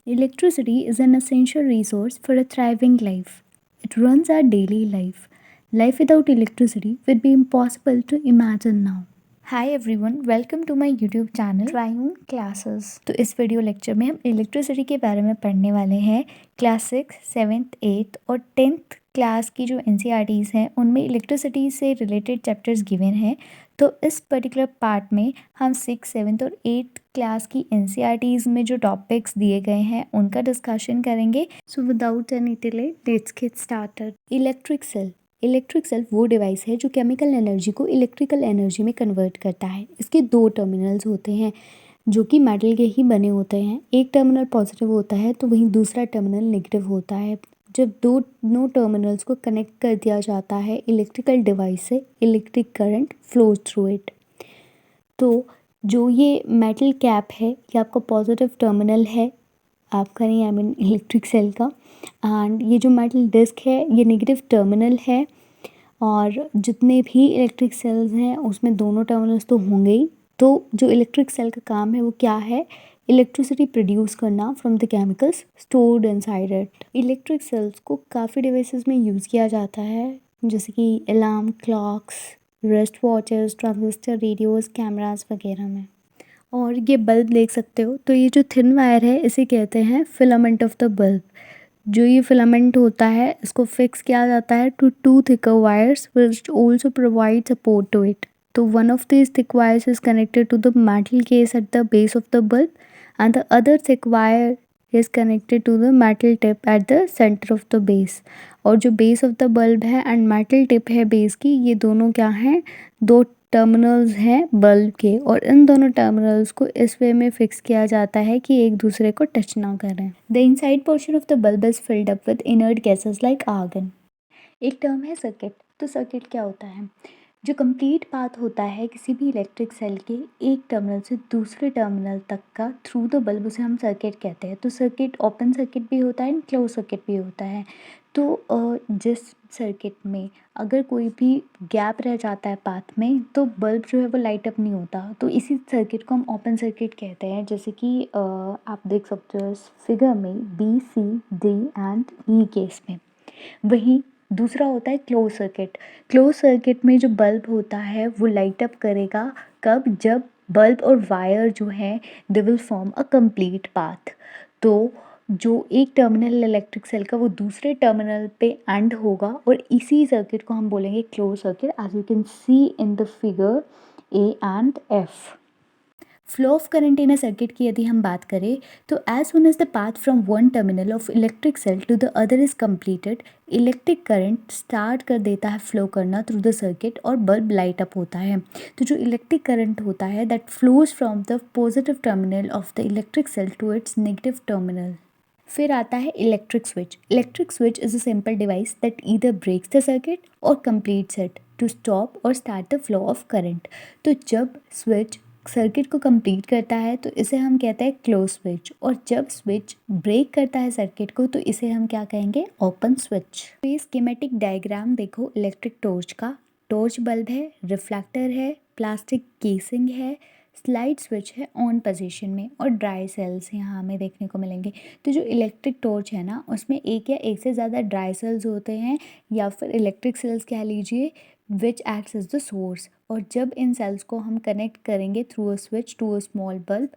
Electricity is an essential resource for a thriving life. It runs our daily life. Life without electricity would be impossible to imagine now. Hi everyone, welcome to my YouTube channel triangle classes. तो इस video lecture में हम electricity के बारे में पढ़ने वाले हैं। क्लास 6, 7th, 8th और 10th क्लास की जो एनसीईआरटीज़ हैं उनमें इलेक्ट्रिसिटी से रिलेटेड चैप्टर्स गिवन हैं। तो इस पर्टिकुलर पार्ट में हम 6, 7th और 8th क्लास की एनसीईआरटीज़ में जो टॉपिक्स दिए गए हैं उनका डिस्कशन करेंगे। So without any delay let's get started. Electric cell वो डिवाइस है जो केमिकल एनर्जी को इलेक्ट्रिकल एनर्जी में कन्वर्ट करता है। इसके दो टर्मिनल्स होते हैं जो कि मेटल के ही बने होते हैं। एक टर्मिनल पॉजिटिव होता है तो वहीं दूसरा टर्मिनल नेगेटिव होता है। जब दोनों टर्मिनल्स को कनेक्ट कर दिया जाता है इलेक्ट्रिकल डिवाइस से, electric current flows through it. तो जो ये मेटल कैप है ये आपका पॉजिटिव टर्मिनल है, आपका नहीं, आई मीन इलेक्ट्रिक सेल का। एंड ये जो मेटल डिस्क है ये नेगेटिव टर्मिनल है। और जितने भी इलेक्ट्रिक सेल्स हैं उसमें दोनों टर्मिनल्स तो होंगे ही। तो जो इलेक्ट्रिक सेल का काम है वो क्या है? इलेक्ट्रिसिटी प्रोड्यूस करना from the chemicals stored inside it. Electric sales को काफ़ी डिवाइसेस में यूज़ किया जाता है, जैसे कि alarm clocks, wrist watches, transistor radios, cameras वगैरह में। और ये बल्ब देख सकते हो, तो ये जो थिन वायर है इसे कहते हैं फिलामेंट ऑफ द बल्ब। जो ये फिलामेंट होता है इसको फिक्स किया जाता है to two thicker wires which also provide support to it. तो one of this thick wires is connected to the metal case at the base of the bulb and the other thick wire is connected to the metal tip at the centre of the base. और जो base of the bulb है and metal tip है base की, ये दोनों क्या हैं? दो टर्मिनल्स हैं बल्ब के, और इन दोनों टर्मिनल्स को इस वे में फिक्स किया जाता है कि एक दूसरे को टच ना करें। The inside portion of the bulb is filled up with inert gases like argon. एक टर्म है सर्किट। तो सर्किट क्या होता है? जो कंप्लीट पाथ होता है किसी भी इलेक्ट्रिक सेल के एक टर्मिनल से दूसरे टर्मिनल तक का थ्रू द बल्ब, उसे हम सर्किट कहते हैं। तो सर्किट ओपन सर्किट भी होता है एंड क्लोज सर्किट भी होता है। तो जिस सर्किट में अगर कोई भी गैप रह जाता है पाथ में तो बल्ब जो है वो लाइट अप नहीं होता, तो इसी सर्किट को हम ओपन सर्किट कहते हैं। जैसे कि आप देख सकते हो इस फिगर में B, C, D and E case में। वहीं दूसरा होता है क्लोज सर्किट। क्लोज सर्किट में जो बल्ब होता है वो लाइट अप करेगा कब? जब बल्ब और वायर जो है they will form a complete path. तो जो एक टर्मिनल इलेक्ट्रिक सेल का वो दूसरे टर्मिनल पे एंड होगा और इसी सर्किट को हम बोलेंगे close circuit, as you can see in the figure A and F. Flow of current in a circuit की यदि हम बात करें तो as soon as the path from one terminal of electric cell to the other is completed, electric current start कर देता है flow करना थ्रू द सर्किट और बल्ब लाइट अप होता है। तो जो इलेक्ट्रिक करंट होता है that flows from the positive terminal of the electric cell to its negative terminal. फिर आता है electric switch. Electric switch is a simple device that either breaks the circuit और कंप्लीट्स इट टू स्टॉप और start the flow of current. तो जब switch circuit को complete करता है तो इसे हम कहते हैं क्लोज स्विच, और जब स्विच ब्रेक करता है सर्किट को तो इसे हम क्या कहेंगे? Open switch. तो ये स्कीमेटिक डायग्राम देखो इलेक्ट्रिक टॉर्च का। टॉर्च बल्ब है, रिफ्लेक्टर है, प्लास्टिक केसिंग है, स्लाइड स्विच है ऑन पोजीशन में, और ड्राई सेल्स यहाँ हमें देखने को मिलेंगे। तो जो इलेक्ट्रिक टॉर्च है ना उसमें एक या एक से ज़्यादा ड्राई सेल्स होते हैं या फिर इलेक्ट्रिक सेल्स कह लीजिए, which acts as the source. और जब इन सेल्स को हम कनेक्ट करेंगे through a switch to a small bulb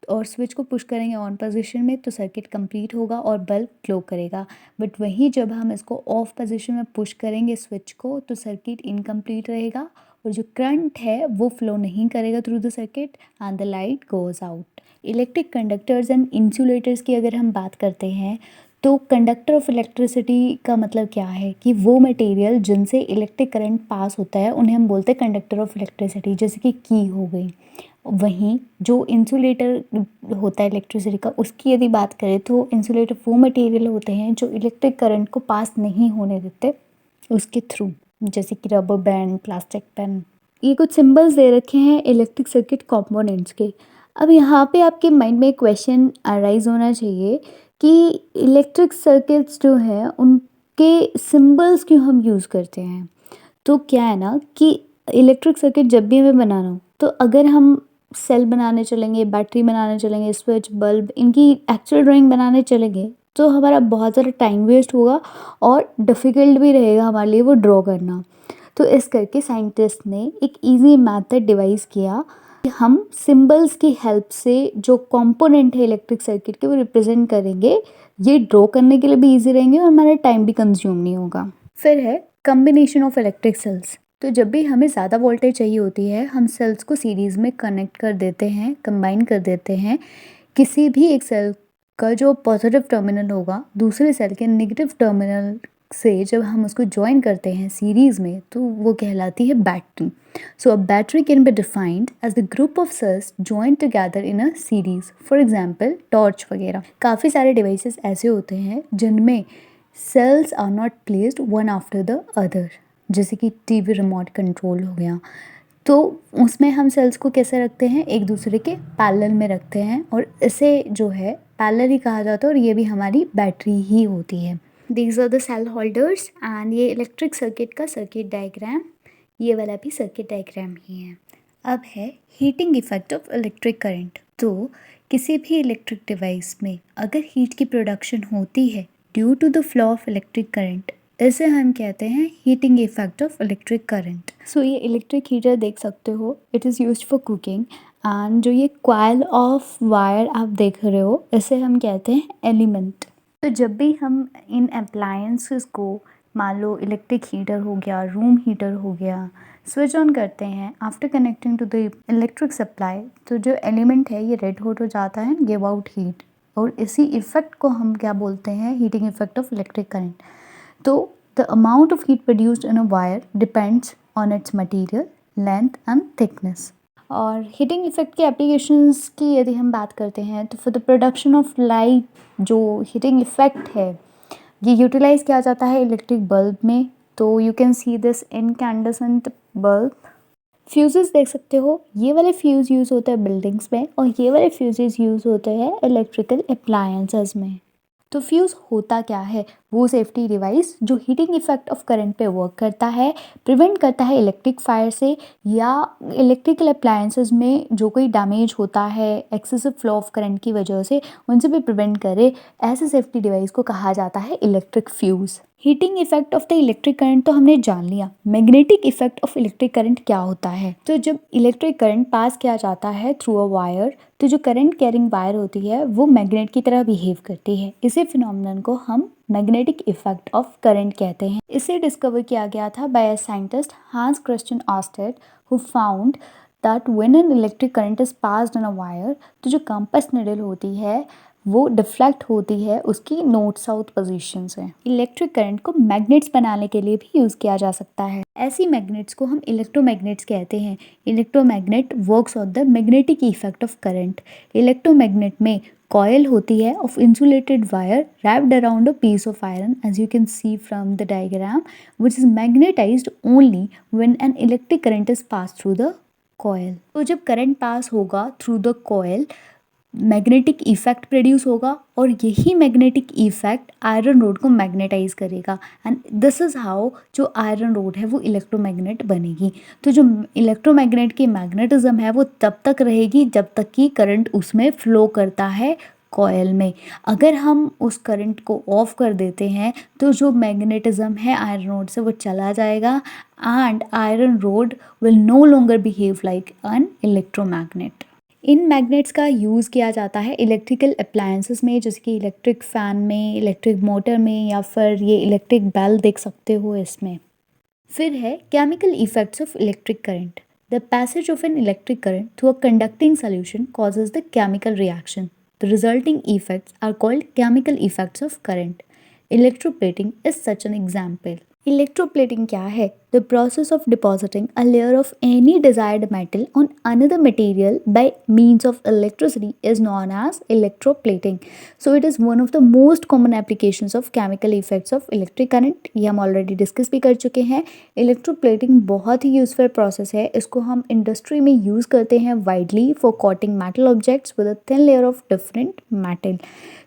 और स्विच को पुश करेंगे ऑन पोजीशन में तो सर्किट कंप्लीट होगा और बल्ब ग्लो करेगा। बट वहीं जब हम इसको ऑफ पोजीशन में पुश करेंगे स्विच को तो सर्किट इनकम्प्लीट रहेगा और जो करंट है वो फ्लो नहीं करेगा through the circuit and the light goes out. Electric conductors and insulators की अगर हम बात करते हैं तो कंडक्टर ऑफ इलेक्ट्रिसिटी का मतलब क्या है कि वो मटेरियल जिनसे इलेक्ट्रिक करंट पास होता है उन्हें हम बोलते हैं कंडक्टर ऑफ इलेक्ट्रिसिटी, जैसे कि की हो गई। वहीं जो इंसुलेटर होता है इलेक्ट्रिसिटी का उसकी यदि बात करें तो इंसुलेटर वो मटेरियल होते हैं जो इलेक्ट्रिक करंट को पास नहीं होने देते उसके थ्रू, जैसे कि रबर बैंड, प्लास्टिक पेन। ये कुछ सिंबल्स दे रखे हैं इलेक्ट्रिक सर्किट कंपोनेंट्स के। अब यहाँ पे आपके माइंड में एक क्वेश्चन अराइज होना चाहिए कि इलेक्ट्रिक सर्किट्स जो हैं उनके सिंबल्स क्यों हम यूज़ करते हैं। तो क्या है ना कि इलेक्ट्रिक सर्किट जब भी हमें बनाना हो तो अगर हम सेल बनाने चलेंगे, बैटरी बनाने चलेंगे, स्विच, बल्ब, इनकी एक्चुअल ड्राइंग बनाने चलेंगे तो हमारा बहुत ज़्यादा टाइम वेस्ट होगा और डिफ़िकल्ट भी रहेगा हमारे लिए वो ड्रॉ करना। तो इस करके साइंटिस्ट ने एक ईज़ी मेथड डिवाइस किया कि हम सिंबल्स की हेल्प से जो कंपोनेंट है इलेक्ट्रिक सर्किट के वो रिप्रेजेंट करेंगे। ये ड्रॉ करने के लिए भी ईज़ी रहेंगे और हमारा टाइम भी कंज्यूम नहीं होगा। फिर है कॉम्बिनेशन ऑफ इलेक्ट्रिक सेल्स। तो जब भी हमें ज़्यादा वोल्टेज चाहिए होती है हम सेल्स को सीरीज़ में कनेक्ट कर देते हैं, कंबाइन कर देते हैं। किसी भी एक सेल का जो पॉजिटिव टर्मिनल होगा दूसरे सेल के नेगेटिव टर्मिनल से जब हम उसको ज्वाइन करते हैं सीरीज़ में तो वो कहलाती है battery. So a battery can be defined as the group of cells join together in a series. For example torch वगैरह। काफ़ी सारे डिवाइसेस ऐसे होते हैं जिनमें cells are not placed one after the other, जैसे कि टीवी रिमोट कंट्रोल हो गया। तो उसमें हम सेल्स को कैसे रखते हैं, एक दूसरे के पैरेलल में रखते हैं और इसे जो है पैरेलल ही कहा जाता है और ये भी हमारी बैटरी ही होती है। These are the cell holders and ये इलेक्ट्रिक सर्किट का सर्किट डायग्राम, ये वाला भी सर्किट डायग्राम ही है। अब है heating effect of electric current. तो किसी भी इलेक्ट्रिक डिवाइस में अगर हीट की प्रोडक्शन होती है due to the flow of electric current, इसे हम कहते हैं heating effect of electric current. So ये इलेक्ट्रिक हीटर देख सकते हो, it is used for cooking. And जो ये कॉइल ऑफ वायर आप देख रहे हो इसे हम कहते हैं एलिमेंट। तो जब भी हम इन अप्लायंसेस को, मान लो इलेक्ट्रिक हीटर हो गया, रूम हीटर हो गया, स्विच ऑन करते हैं after connecting to the electric supply, तो जो एलिमेंट है ये रेड हॉट हो जाता है, गिव आउट हीट, और इसी इफेक्ट को हम क्या बोलते हैं, heating effect of electric current. तो the amount of heat produced in a wire depends on its material, length and thickness. और हीटिंग इफेक्ट के एप्लीकेशंस की यदि हम बात करते हैं तो for the production of light, जो हीटिंग इफेक्ट है ये यूटिलाइज किया जाता है इलेक्ट्रिक बल्ब में। तो you can see this incandescent bulb. Fuses देख सकते हो, ये वाले फ्यूज़ यूज़ होते हैं बिल्डिंग्स में और ये वाले फ्यूजेस यूज़ होते हैं इलेक्ट्रिकल अप्लायंसेस में। तो फ्यूज़ होता क्या है, वो सेफ्टी डिवाइस जो हीटिंग इफेक्ट ऑफ करंट पे वर्क करता है, प्रिवेंट करता है इलेक्ट्रिक फायर से, या इलेक्ट्रिकल अप्लायंसेस में जो कोई डैमेज होता है एक्सेसिव फ्लो ऑफ करंट की वजह से उनसे भी प्रिवेंट करे, ऐसे सेफ्टी डिवाइस को कहा जाता है electric fuse. Heating effect of the electric current तो हमने जान लिया। Magnetic effect of electric current क्या होता है, तो जब इलेक्ट्रिक करंट पास किया जाता है थ्रू अ वायर, तो जो करंट कैरिंग वायर होती है वो मैग्नेट की तरह बिहेव करती है। इसी फिनोमेनन को हम मैग्नेटिक इफेक्ट ऑफ करंट कहते हैं। इसे डिस्कवर किया गया था by a scientist Hans Christian Oersted, who found that when an electric current is passed in a wire, तो जो कंपास निडल होती है वो डिफ्लेक्ट होती है उसकी नॉर्थ साउथ पोजीशन से। इलेक्ट्रिक करंट को मैग्नेट्स बनाने के लिए भी यूज़ किया जा सकता है। ऐसी मैग्नेट्स को हम इलेक्ट्रोमैग्नेट्स कहते हैं। Electromagnet works on the magnetic effect of current. Electromagnet में coil होती है of insulated wire wrapped around a piece of iron, as you can see from the diagram, which is magnetized only when an electric current is passed through the coil। तो जब current pass होगा through the coil, magnetic effect produce होगा और यही magnetic effect iron rod को magnetise करेगा and this is how जो iron rod है वो इलेक्ट्रोमैग्नेट बनेगी। तो जो इलेक्ट्रोमैग्नेट की मैग्नेटिज्म है वो तब तक रहेगी जब तक कि करंट उसमें फ्लो करता है कॉयल में। अगर हम उस करंट को ऑफ कर देते हैं तो जो मैग्नेटिज्म है आयरन रोड से वो चला जाएगा and iron rod will no longer behave like an electromagnet. इन मैग्नेट्स का यूज़ किया जाता है इलेक्ट्रिकल अप्लायंसेस में, जैसे कि इलेक्ट्रिक फ़ैन में, इलेक्ट्रिक मोटर में, या फिर ये इलेक्ट्रिक बेल देख सकते हो इसमें। फिर है chemical effects of electric current. The passage of an electric current through a conducting solution causes the chemical reaction. The resulting effects are called chemical effects of current. Electroplating is such an example. Electroplating क्या है? The process of depositing a layer of any desired metal on another material by means of electricity is known as electroplating. So it is one of the most common applications of chemical effects of electric current. ये हम already discuss भी कर चुके हैं। Electroplating बहुत ही useful process है। इसको हम इंडस्ट्री में यूज़ करते हैं widely for coating metal objects with a thin layer of different metal.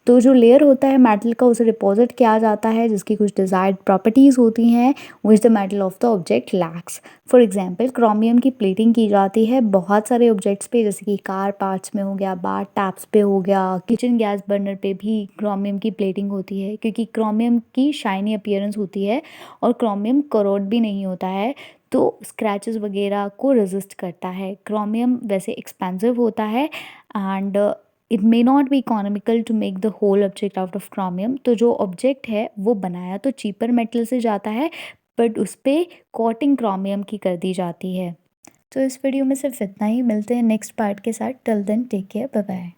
तो जो लेयर होता है मेटल का उसे डिपॉजिट किया जाता है जिसकी कुछ डिज़ायर्ड प्रॉपर्टीज़ होती हैं which the metal of the object lakhs. For example chromium की प्लेटिंग की जाती है बहुत सारे ऑब्जेक्ट्स पे, जैसे कि कार पार्ट्स में हो गया, बाथ टैप्स पे हो गया, किचन गैस बर्नर पे भी क्रोमियम की प्लेटिंग होती है क्योंकि क्रोमियम की शाइनी अपीयरेंस होती है और क्रोमियम करोड भी नहीं होता है, तो स्क्रैचेस वगैरह को रेजिस्ट करता है। क्रोमियम वैसे एक्सपेंसिव होता है and it may not be economical to make the whole object out of chromium. तो जो ऑब्जेक्ट है वो बनाया तो चीपर मेटल से जाता है बट उस पर कोटिंग क्रोमियम की कर दी जाती है। तो इस वीडियो में सिर्फ इतना ही, मिलते हैं नेक्स्ट पार्ट के साथ। Till then take care, bye bye.